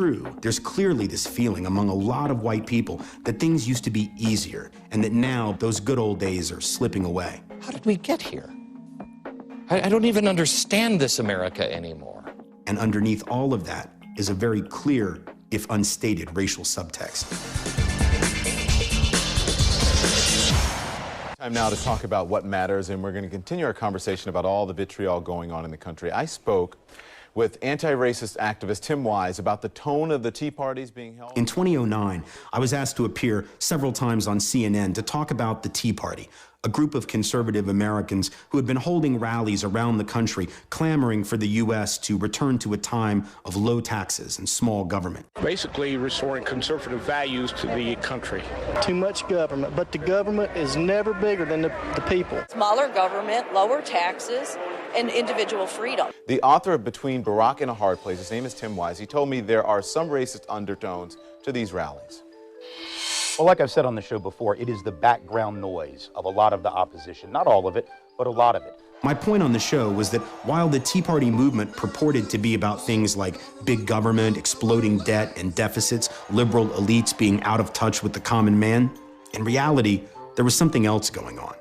True, there's clearly this feeling among a lot of white people that things used to be easier and that now those good old days are slipping away. How did we get here? I don't even understand this America anymore. And underneath all of that is a very clear, if unstated, racial subtext. Time now to talk about what matters, and we're going to continue our conversation about all the vitriol going on in the country. I spoke with anti-racist activist Tim Wise about the tone of the Tea Parties being held. In 2009, I was asked to appear several times on CNN to talk about the Tea Party, a group of conservative Americans who had been holding rallies around the country, clamoring for the U.S. to return to a time of low taxes and small government. Basically restoring conservative values to the country. Too much government, but the government is never bigger than the people. Smaller government, lower taxes, and individual freedom. The author of Between Barack and a Hard Place, his name is Tim Wise, he told me there are some racist undertones to these rallies. Well, like I've said on the show before, it is the background noise of a lot of the opposition. Not all of it, but a lot of it. My point on the show was that while the Tea Party movement purported to be about things like big government, exploding debt and deficits, liberal elites being out of touch with the common man, in reality, there was something else going on.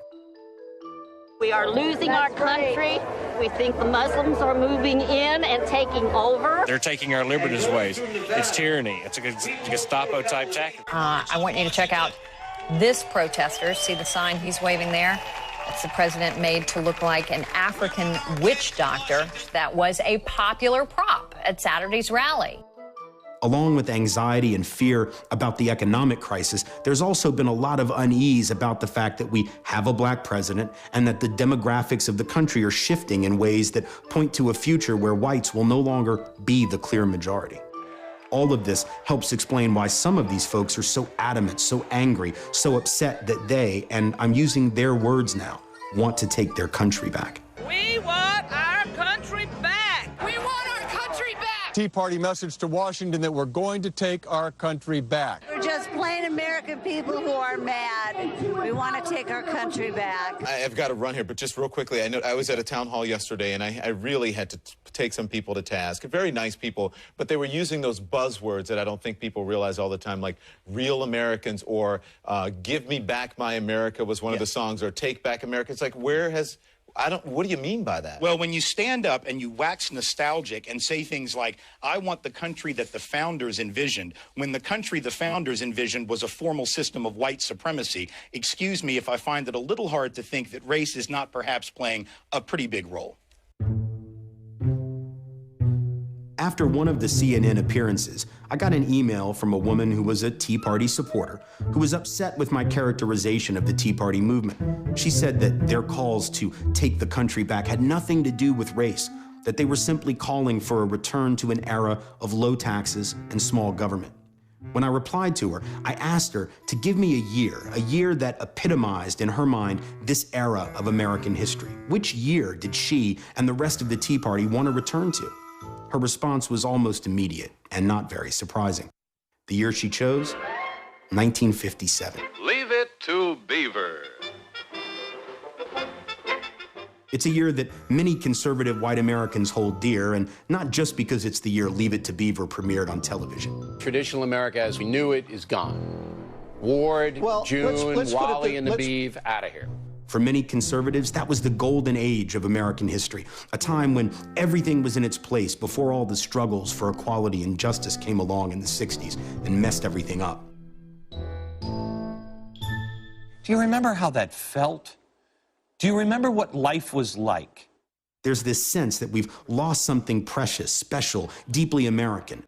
We are losing our country. We think the Muslims are moving in and taking over. They're taking our liberties ways. It's tyranny. It's a Gestapo-type tactic. I want you to check out this protester. See the sign he's waving there? That's the president made to look like an African witch doctor. That was a popular prop at Saturday's rally. Along with anxiety and fear about the economic crisis, there's also been a lot of unease about the fact that we have a black president and that the demographics of the country are shifting in ways that point to a future where whites will no longer be the clear majority. All of this helps explain why some of these folks are so adamant, so angry, so upset that they, and I'm using their words now, want to take their country back. We want our country back! We want our country back! Tea Party message to Washington that we're going to take our country back. We're just plain American people who are mad. We want to take our country back. I've got to run here, but just real quickly, I know I was at a town hall yesterday, and I really had to take some people to task. Very nice people, but they were using those buzzwords that I don't think people realize all the time, like real Americans or Give Me Back My America was one of the songs, or Take Back America. It's like, what do you mean by that? Well, when you stand up and you wax nostalgic and say things like, I want the country that the founders envisioned, when the country the founders envisioned was a formal system of white supremacy, excuse me if I find it a little hard to think that race is not perhaps playing a pretty big role. After one of the CNN appearances, I got an email from a woman who was a Tea Party supporter who was upset with my characterization of the Tea Party movement. She said that their calls to take the country back had nothing to do with race, that they were simply calling for a return to an era of low taxes and small government. When I replied to her, I asked her to give me a year that epitomized in her mind this era of American history. Which year did she and the rest of the Tea Party want to return to? Her response was almost immediate and not very surprising. The year she chose? 1957. Leave it to Beaver. It's a year that many conservative white Americans hold dear, and not just because it's the year Leave It to Beaver premiered on television. Traditional America as we knew it is gone. Ward, June, Wally, and the Beav, out of here. For many conservatives, that was the golden age of American history, a time when everything was in its place before all the struggles for equality and justice came along in the 60s and messed everything up. Do you remember how that felt? Do you remember what life was like? There's this sense that we've lost something precious, special, deeply American.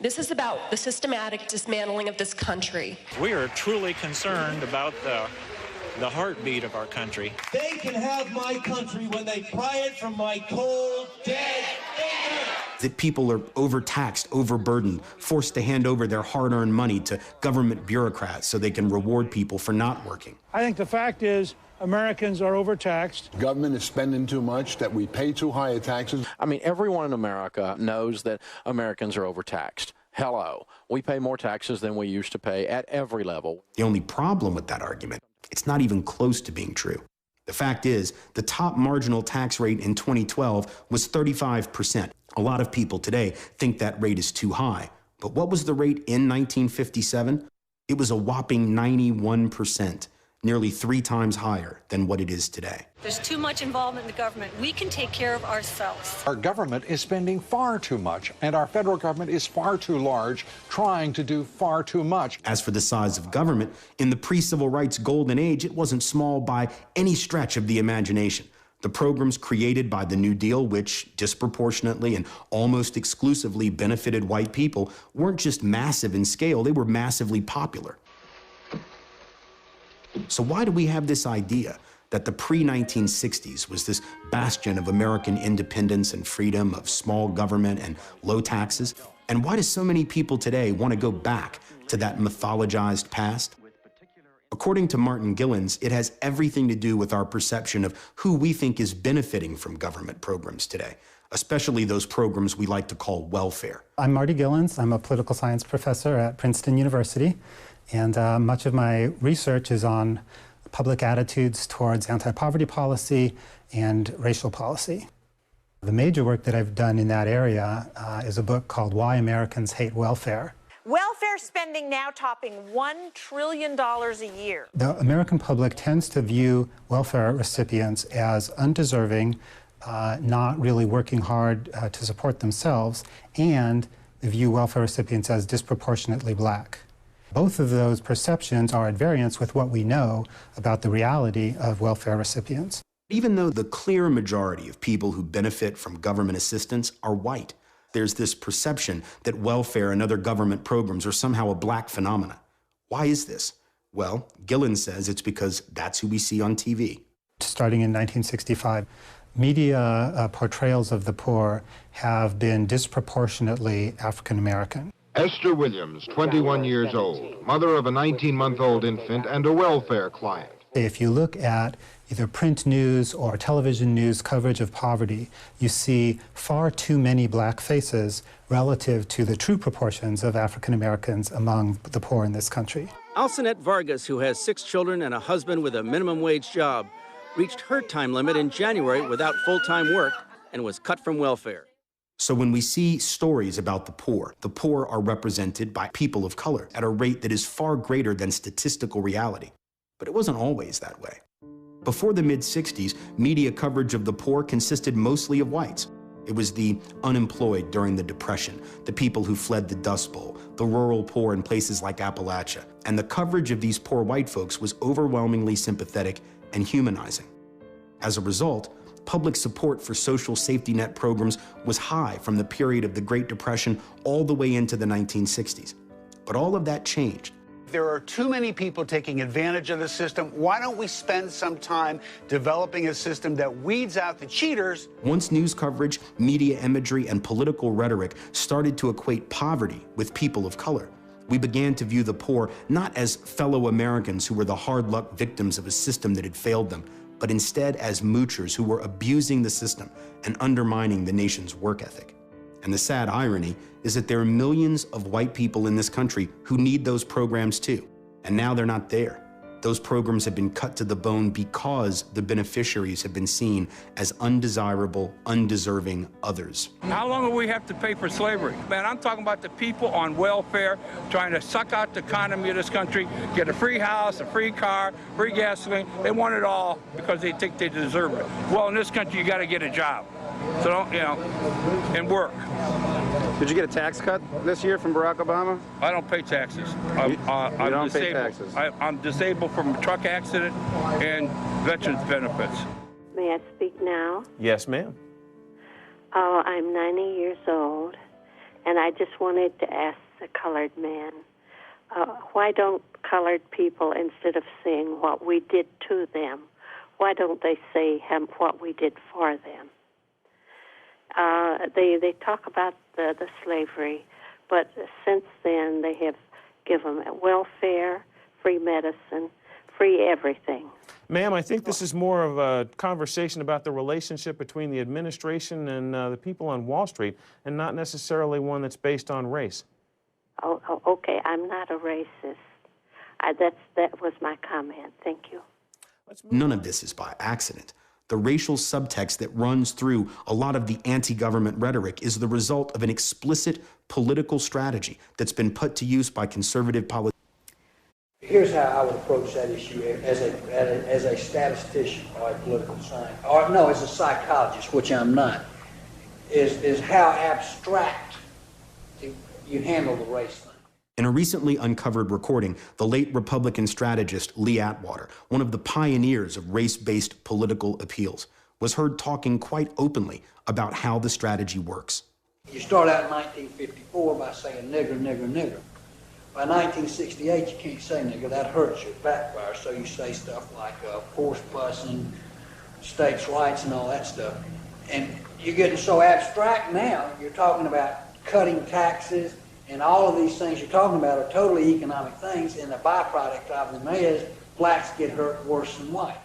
This is about the systematic dismantling of this country. We are truly concerned about the heartbeat of our country. They can have my country when they pry it from my cold, dead fingers. That people are overtaxed, overburdened, forced to hand over their hard-earned money to government bureaucrats so they can reward people for not working. I think the fact is Americans are overtaxed. Government is spending too much, that we pay too high taxes. I mean, everyone in America knows that Americans are overtaxed. Hello, we pay more taxes than we used to pay at every level. The only problem with that argument, it's not even close to being true. The fact is, the top marginal tax rate in 2012 was 35%. A lot of people today think that rate is too high, But what was the rate in 1957? It was a whopping 91%, nearly 3 times higher than what it is today. There's too much involvement in the government. We can take care of ourselves. Our government is spending far too much, and our federal government is far too large, trying to do far too much. As for the size of government, in the pre-civil rights golden age, it wasn't small by any stretch of the imagination. The programs created by the New Deal, which disproportionately and almost exclusively benefited white people, weren't just massive in scale, they were massively popular. So why do we have this idea that the pre-1960s was this bastion of American independence and freedom, of small government and low taxes? And why do so many people today want to go back to that mythologized past? According to Martin Gillens, it has everything to do with our perception of who we think is benefiting from government programs today, especially those programs we like to call welfare. I'm Marty Gillens. I'm a political science professor at Princeton University, and much of my research is on public attitudes towards anti-poverty policy and racial policy. The major work that I've done in that area is a book called Why Americans Hate Welfare. Welfare spending now topping $1 trillion a year. The American public tends to view welfare recipients as undeserving, not really working hard to support themselves, and they view welfare recipients as disproportionately black. Both of those perceptions are at variance with what we know about the reality of welfare recipients. Even though the clear majority of people who benefit from government assistance are white, there's this perception that welfare and other government programs are somehow a black phenomena. Why is this? Well, Gillen says it's because that's who we see on TV. Starting in 1965, media portrayals of the poor have been disproportionately African American. Esther Williams, 21 years old, mother of a 19-month-old infant and a welfare client. If you look at either print news or television news coverage of poverty, you see far too many black faces relative to the true proportions of African Americans among the poor in this country. Alcinette Vargas, who has 6 children and a husband with a minimum wage job, reached her time limit in January without full-time work and was cut from welfare. So when we see stories about the poor are represented by people of color at a rate that is far greater than statistical reality. But it wasn't always that way. Before the mid-60s, media coverage of the poor consisted mostly of whites. It was the unemployed during the Depression, the people who fled the Dust Bowl, the rural poor in places like Appalachia. And the coverage of these poor white folks was overwhelmingly sympathetic and humanizing. As a result, public support for social safety net programs was high from the period of the Great Depression all the way into the 1960s. But all of that changed. There are too many people taking advantage of the system. Why don't we spend some time developing a system that weeds out the cheaters? Once news coverage, media imagery, and political rhetoric started to equate poverty with people of color, we began to view the poor not as fellow Americans who were the hard-luck victims of a system that had failed them, but instead as moochers who were abusing the system and undermining the nation's work ethic. And the sad irony is that there are millions of white people in this country who need those programs too, and now they're not there. Those programs have been cut to the bone because the beneficiaries have been seen as undesirable, undeserving others. How long will we have to pay for slavery? Man, I'm talking about the people on welfare trying to suck out the economy of this country, get a free house, a free car, free gasoline. They want it all because they think they deserve it. Well, in this country, you got to get a job. So, and work. Did you get a tax cut this year from Barack Obama? I don't pay taxes. You don't pay taxes? I'm disabled from a truck accident and veterans benefits. May I speak now? Yes, ma'am. Oh, I'm 90 years old, and I just wanted to ask the colored man, why don't colored people, instead of saying what we did to them, why don't they say what we did for them? They talk about the slavery, but since then they have given welfare, free medicine, free everything. Ma'am, I think this is more of a conversation about the relationship between the administration and the people on Wall Street, and not necessarily one that's based on race. Oh, okay. I'm not a racist. That was my comment. Thank you. None of this is by accident. The racial subtext that runs through a lot of the anti-government rhetoric is the result of an explicit political strategy that's been put to use by conservative politicians. Here's how I would approach that issue as a statistician or a political scientist, or no, as a psychologist, which I'm not, is how abstract you handle the race thing. In a recently uncovered recording, the late Republican strategist Lee Atwater, one of the pioneers of race-based political appeals, was heard talking quite openly about how the strategy works. You start out in 1954 by saying nigger, nigger, nigger. By 1968, you can't say nigger. That hurts you, it backfires. So you say stuff like force busing, states' rights, and all that stuff. And you're getting so abstract now, you're talking about cutting taxes, and all of these things you're talking about are totally economic things, and the byproduct of them is blacks get hurt worse than white.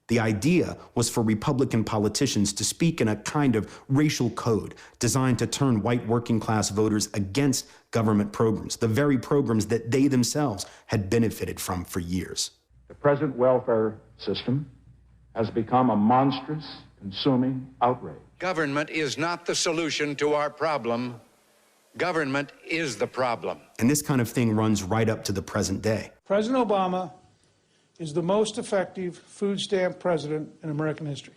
The idea was for Republican politicians to speak in a kind of racial code designed to turn white working-class voters against government programs, the very programs that they themselves had benefited from for years. The present welfare system has become a monstrous, consuming outrage. Government is not the solution to our problem. Government is the problem. And this kind of thing runs right up to the present day. President Obama is the most effective food stamp president in American history.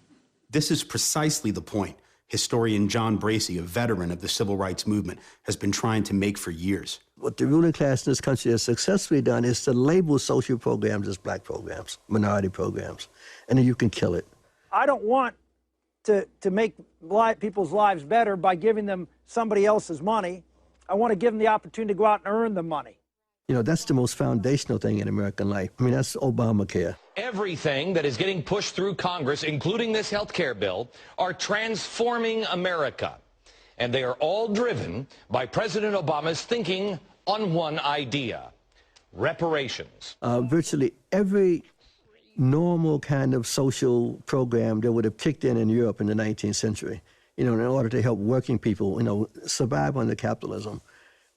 This is precisely the point historian John Bracey, a veteran of the civil rights movement, has been trying to make for years. What the ruling class in this country has successfully done is to label social programs as black programs, minority programs, and then you can kill it. I don't want to make people's lives better by giving them somebody else's money. I want to give them the opportunity to go out and earn the money. You know, that's the most foundational thing in American life. I mean, that's Obamacare. Everything that is getting pushed through Congress, including this health care bill, are transforming America. And they are all driven by President Obama's thinking on one idea: reparations. Virtually every normal kind of social program that would have kicked in Europe in the 19th century, you know, in order to help working people, you know, survive under capitalism,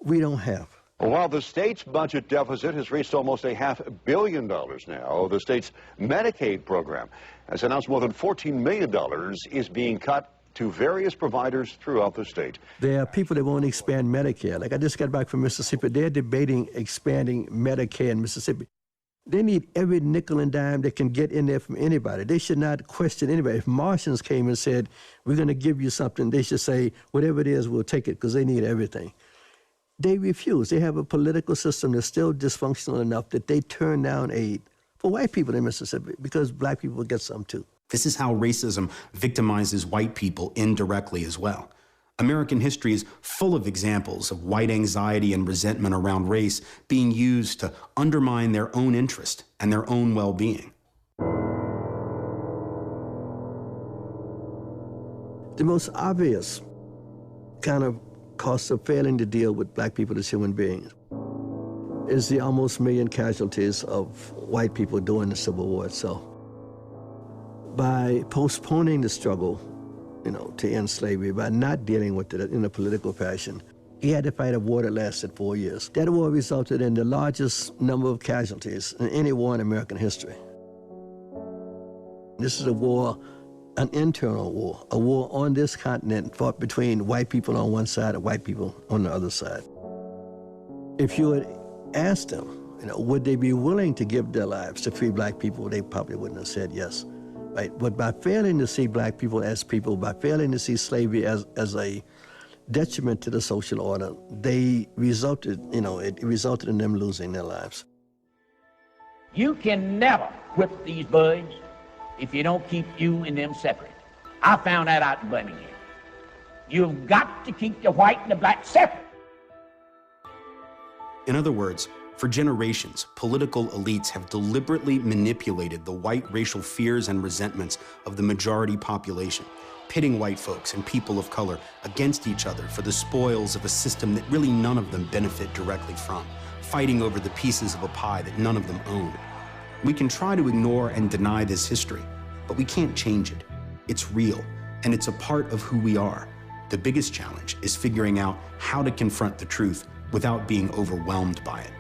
we don't have. While the state's budget deficit has reached almost $500 million now, the state's Medicaid program has announced more than $14 million is being cut to various providers throughout the state. There are people that won't expand Medicare. Like I just got back from Mississippi. They're debating expanding Medicare in Mississippi. They need every nickel and dime they can get in there from anybody. They should not question anybody. If Martians came and said, we're going to give you something, they should say, whatever it is, we'll take it, because they need everything. They refuse. They have a political system that's still dysfunctional enough that they turn down aid for white people in Mississippi because black people get some too. This is how racism victimizes white people indirectly as well. American history is full of examples of white anxiety and resentment around race being used to undermine their own interest and their own well-being. The most obvious kind of cost of failing to deal with black people as human beings is the almost 1 million casualties of white people during the Civil War itself. By postponing the struggle, you know, to end slavery, by not dealing with it in a political fashion, he had to fight a war that lasted 4 years. That war resulted in the largest number of casualties in any war in American history. This is a war, an internal war, a war on this continent fought between white people on one side and white people on the other side. If you had asked them, you know, would they be willing to give their lives to free black people, they probably wouldn't have said yes, right? But by failing to see black people as people, by failing to see slavery as a detriment to the social order, they resulted, you know, it resulted in them losing their lives. You can never whip these birds if you don't keep you and them separate. I found that out in Birmingham. You've got to keep the white and the black separate. In other words, for generations, political elites have deliberately manipulated the white racial fears and resentments of the majority population, pitting white folks and people of color against each other for the spoils of a system that really none of them benefit directly from, fighting over the pieces of a pie that none of them own. We can try to ignore and deny this history, but we can't change it. It's real, and it's a part of who we are. The biggest challenge is figuring out how to confront the truth without being overwhelmed by it.